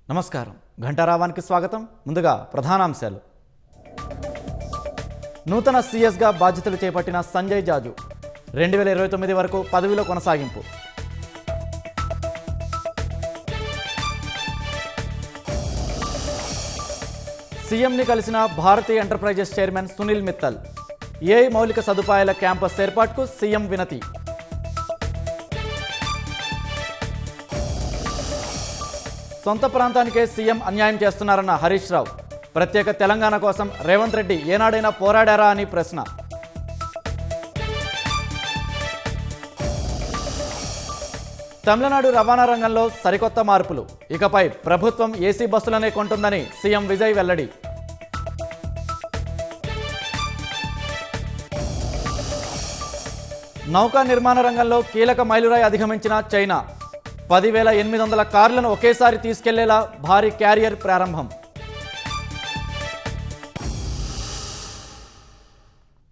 నమస్కారం. ఘంటారావానికి స్వాగతం. ముందుగా ప్రధానాంశాలు. నూతన సీఎస్గా బాధ్యతలు చేపట్టిన సంజయ్ జాజు 2029 వరకు పదవిలో కొనసాగింపు. సీఎంని కలిసిన Bharti enterprises chairman Sunil Mittal. AI మౌలిక సదుపాయాల క్యాంపస్ ఏర్పాటుకు సీఎం వినతి. సొంత ప్రాంతానికే సీఎం అన్యాయం చేస్తున్నారన్న హరీష్ రావు. ప్రత్యేక తెలంగాణ కోసం రేవంత్ రెడ్డి ఏనాడైనా పోరాడారా అని ప్రశ్న. తమిళనాడు రవాణా రంగంలో సరికొత్త మార్పులు. ఇకపై ప్రభుత్వం ఏసీ బస్సులనే కొంటుందని సీఎం విజయ్ వెల్లడి. నౌకా నిర్మాణ రంగంలో కీలక మైలురాయి అధిగమించిన చైనా. 10,800 కార్లను ఒకేసారి తీసుకెళ్లేలా భారీ క్యారియర్ ప్రారంభం.